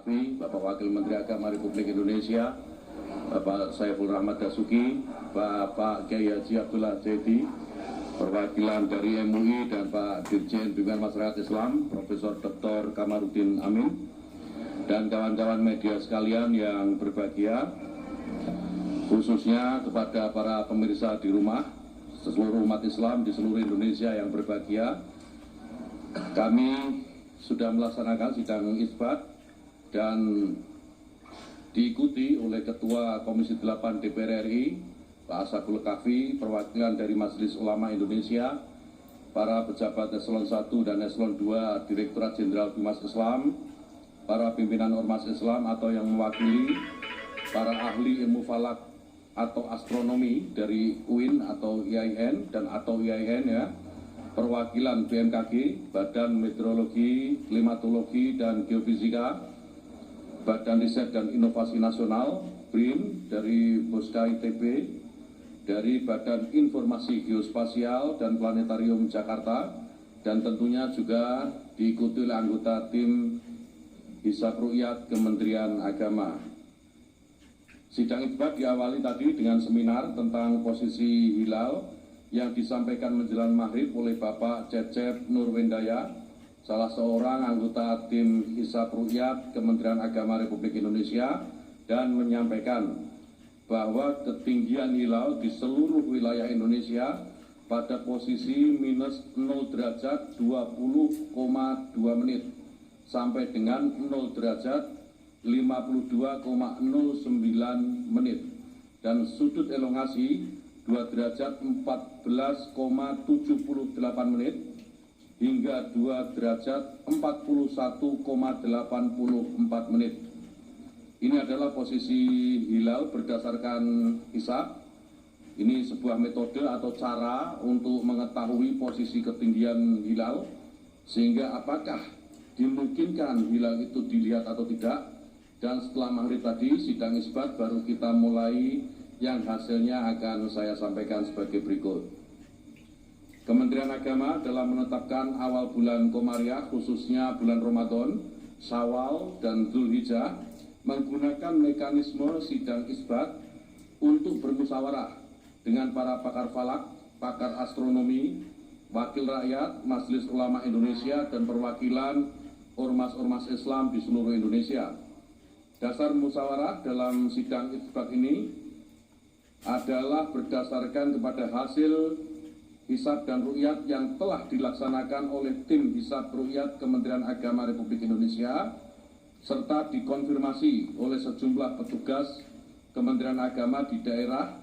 Wakfi, Bapak Wakil Menteri Agama Republik Indonesia, Bapak Saiful Rahmat Dasuki, Bapak Kiai Haji Abdullah Zaidi, perwakilan dari MUI dan Pak Dirjen Bimbingan Masyarakat Islam, Profesor Dr. Kamarudin Amin, dan kawan-kawan media sekalian yang berbahagia, khususnya kepada para pemirsa di rumah, seluruh umat Islam di seluruh Indonesia yang berbahagia. Kami sudah melaksanakan sidang isbat dan diikuti oleh Ketua Komisi 8 DPR RI, Pak Ashabul Kahfi, perwakilan dari Majelis Ulama Indonesia, para pejabat Eselon 1 dan Eselon 2 Direktorat Jenderal Bimas Islam, para pimpinan Ormas Islam atau yang mewakili para ahli ilmu falak atau astronomi dari UIN atau IAIN dan atau IAIN ya, perwakilan BMKG, Badan Meteorologi, Klimatologi dan Geofisika, Badan Riset dan Inovasi Nasional, BRIN, dari Boska ITB, dari Badan Informasi Geospasial dan Planetarium Jakarta, dan tentunya juga diikuti oleh anggota tim Hisab Ru'yat Kementerian Agama. Sidang isbat diawali tadi dengan seminar tentang posisi hilal yang disampaikan menjelang maghrib oleh Bapak Cecep Nurwendaya, salah seorang anggota tim Hisab Ru'yat Kementerian Agama Republik Indonesia, dan menyampaikan bahwa ketinggian hilal di seluruh wilayah Indonesia pada posisi minus 0 derajat 20,2 menit sampai dengan 0 derajat 52,09 menit dan sudut elongasi 2 derajat 14,78 menit hingga 2 derajat 41,84 menit. Ini adalah posisi hilal berdasarkan hisab. Ini sebuah metode atau cara untuk mengetahui posisi ketinggian hilal, sehingga apakah dimungkinkan hilal itu dilihat atau tidak. Dan setelah maghrib tadi sidang isbat baru kita mulai yang hasilnya akan saya sampaikan sebagai berikut. Kementerian Agama dalam menetapkan awal bulan Komariah, khususnya bulan Ramadan, Syawal, dan Dzulhijjah, menggunakan mekanisme sidang isbat untuk bermusyawarah dengan para pakar falak, pakar astronomi, wakil rakyat, Majelis Ulama Indonesia, dan perwakilan ormas-ormas Islam di seluruh Indonesia. Dasar musyawarah dalam sidang isbat ini adalah berdasarkan kepada hasil hisab dan ru'yat yang telah dilaksanakan oleh tim hisab ru'yat Kementerian Agama Republik Indonesia, serta dikonfirmasi oleh sejumlah petugas Kementerian Agama di daerah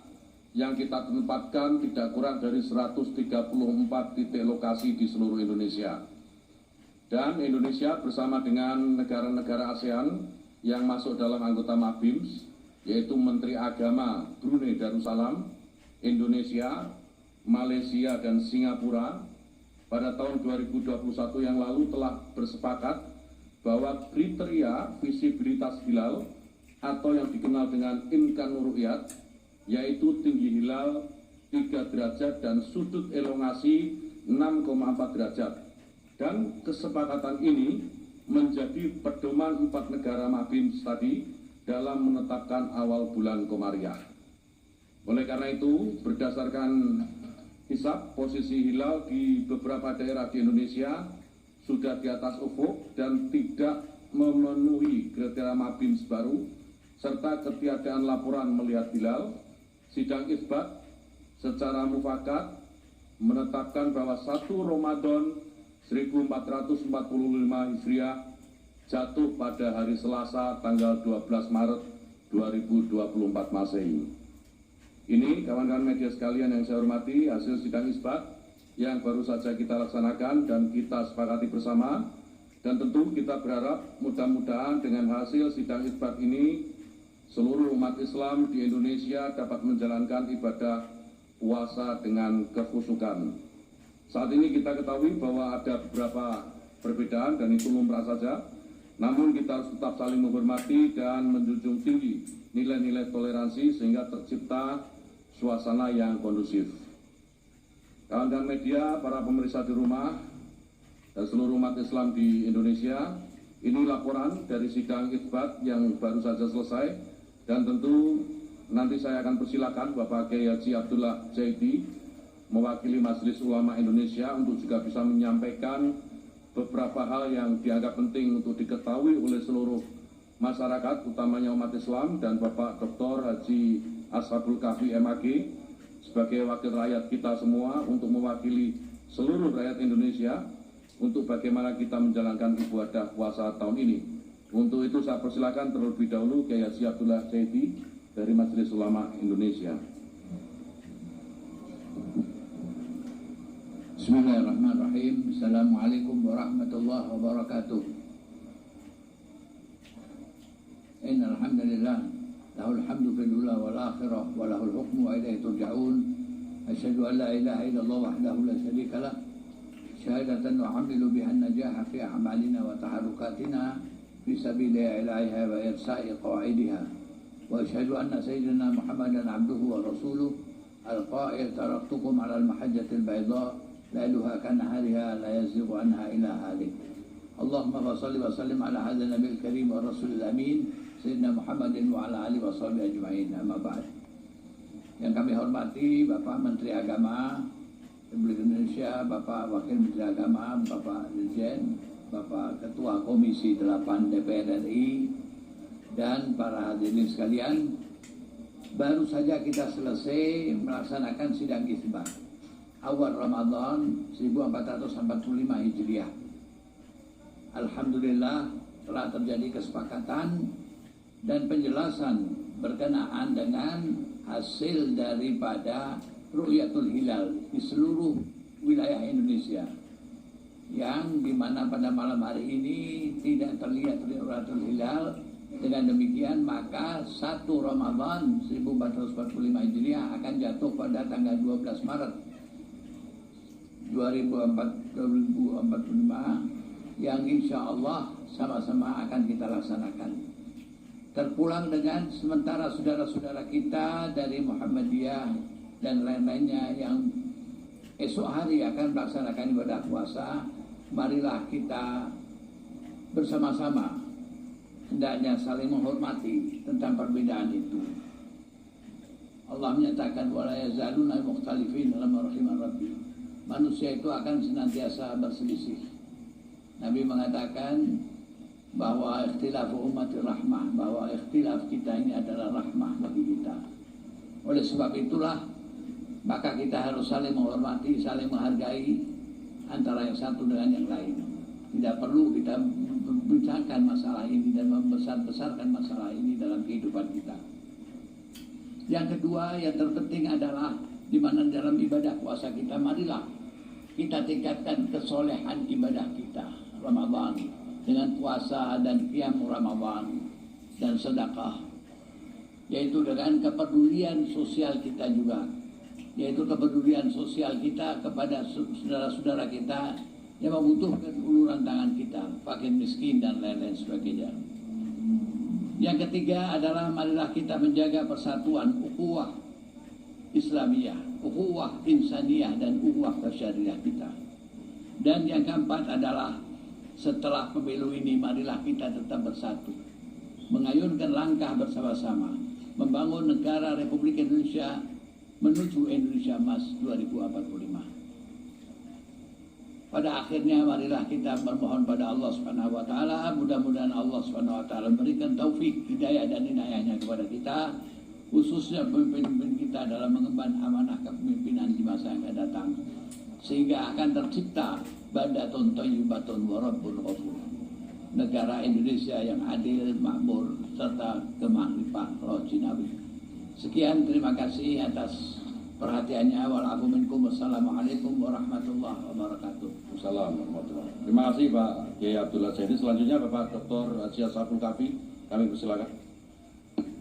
yang kita tempatkan tidak kurang dari 134 titik lokasi di seluruh Indonesia. Dan Indonesia bersama dengan negara-negara ASEAN yang masuk dalam anggota MABIMS, yaitu Menteri Agama Brunei Darussalam, Indonesia, Malaysia, dan Singapura, pada tahun 2021 yang lalu telah bersepakat bahwa kriteria visibilitas hilal atau yang dikenal dengan imkanur ru'yat, yaitu tinggi hilal 3 derajat dan sudut elongasi 6,4 derajat. Dan kesepakatan ini menjadi pedoman 4 negara MABIMS tadi dalam menetapkan awal bulan Komariah. Oleh karena itu, berdasarkan hisab, posisi hilal di beberapa daerah di Indonesia sudah di atas ufuk dan tidak memenuhi kriteria MABIMS baru, serta ketiadaan laporan melihat hilal. Sidang isbat secara mufakat menetapkan bahwa 1 Ramadan 1445 Hijriah jatuh pada hari Selasa tanggal 12 Maret 2024 Masehi. Ini kawan-kawan media sekalian yang saya hormati, hasil sidang isbat yang baru saja kita laksanakan dan kita sepakati bersama, dan tentu kita berharap mudah-mudahan dengan hasil sidang isbat ini seluruh umat Islam di Indonesia dapat menjalankan ibadah puasa dengan kekhusyukan. Saat ini kita ketahui bahwa ada beberapa perbedaan dan itu lumrah saja, namun kita harus tetap saling menghormati dan menjunjung tinggi nilai-nilai toleransi sehingga tercipta suasana yang kondusif. Kawan-kawan media, para pemirsa di rumah, dan seluruh umat Islam di Indonesia, Ini laporan dari sidang isbat yang baru saja selesai, dan tentu nanti saya akan persilakan Bapak Kiai Haji Abdullah Zaidi mewakili Majelis Ulama Indonesia untuk juga bisa menyampaikan beberapa hal yang dianggap penting untuk diketahui oleh seluruh masyarakat, utamanya umat Islam, dan Bapak Dr. Haji Ashabul Kahfi MAG sebagai wakil rakyat kita semua untuk mewakili seluruh rakyat Indonesia untuk bagaimana kita menjalankan ibadah puasa tahun ini. Untuk itu saya persilakan terlebih dahulu Kiai Haji Abdullah Zaidi dari Majelis Ulama Indonesia. Bismillahirrahmanirrahim. Assalamualaikum warahmatullahi wabarakatuh. Innal hamdalillah lahul hamdu fil ula wal akhirah wa lahul hukmu wa ilaihi turja'un. Asyhadu an la ilaha illallah wahdahu la syarika lah. Syahadatan nu'amilu bihan najaha fi a'malina wa taharukatina fi sabili ilahiha wa irsa'i qa'idiha. Wa asyhadu anna sayyidina Muhammadan abduhu wa rasuluh al-qa'il taraktukum ala al-mahajjatil bayda lailuha kanahariha la yazighu anha ila halik. Allahumma salli wa sallim ala hadha nabiyil karim wa rasulil amin sayyidina Muhammadin wa ala alihi wa sahbihi ajma'in. Amma ba'd. Yang kami hormati Bapak Menteri Agama Republik Indonesia, Bapak Wakil Menteri Agama, Bapak Dirjen, Bapak Ketua Komisi 8 DPR RI, dan para hadirin sekalian, baru saja kita selesai melaksanakan sidang isbat awal Ramadan 1445 Hijriah. Alhamdulillah telah terjadi kesepakatan dan penjelasan berkenaan dengan hasil daripada Ru'yatul Hilal di seluruh wilayah Indonesia, yang dimana pada malam hari ini tidak terlihat Ru'yatul Hilal. Dengan demikian maka 1 Ramadan 1445 Hijriah akan jatuh pada tanggal 12 Maret 2045 yang insya Allah sama-sama akan kita laksanakan. Terpulang dengan sementara saudara-saudara kita dari Muhammadiyah dan lain-lainnya yang esok hari akan melaksanakan ibadah puasa, marilah kita bersama-sama hendaknya saling menghormati tentang perbedaan itu. Allah menyatakan wala yazaluna mukhtalifin dalam rahimah Rabbi. Manusia itu akan senantiasa berselisih. Nabi mengatakan bahwa ikhtilafu ummati rahmah, bahwa ikhtilaf kita ini adalah rahmah bagi kita. Oleh sebab itulah maka kita harus saling menghormati, saling menghargai antara yang satu dengan yang lain. Tidak perlu kita membicarakan masalah ini dan membesar-besarkan masalah ini dalam kehidupan kita. Yang kedua, yang terpenting adalah di mana dalam ibadah puasa kita, marilah kita tingkatkan kesolehan ibadah kita Ramadan dengan puasa dan qiyam Ramadan dan sedekah, yaitu dengan kepedulian sosial kita juga, yaitu kepedulian sosial kita kepada saudara-saudara kita yang membutuhkan uluran tangan kita, fakir miskin dan lain-lain sebagainya. Yang ketiga adalah marilah kita menjaga persatuan ukhuwah Islamiyah, ukhuwah insaniyah dan ukhuwah syariah kita. Dan yang keempat adalah setelah pemilu ini marilah kita tetap bersatu, mengayunkan langkah bersama-sama membangun negara Republik Indonesia menuju Indonesia Emas 2045. Pada akhirnya marilah kita bermohon pada Allah Subhanahu wa taala, mudah-mudahan Allah Subhanahu wa taala memberikan taufik, hidayah dan inayahnya kepada kita, khususnya pemimpin-pemimpin kita dalam mengemban amanah kepemimpinan di masa yang akan datang, sehingga akan tercipta baldatun thayyibatun wa rabbun ghafur, negara Indonesia yang adil, makmur serta kemahlifan roh jinawi. Sekian, terima kasih atas perhatiannya. Walafu minkum. Wassalamualaikum warahmatullahi wabarakatuh. Wassalamualaikum. Terima kasih Pak Kiai Abdullah Zaidi. Selanjutnya Bapak Dr. Haji Ashabul Kahfi, kami persilakan.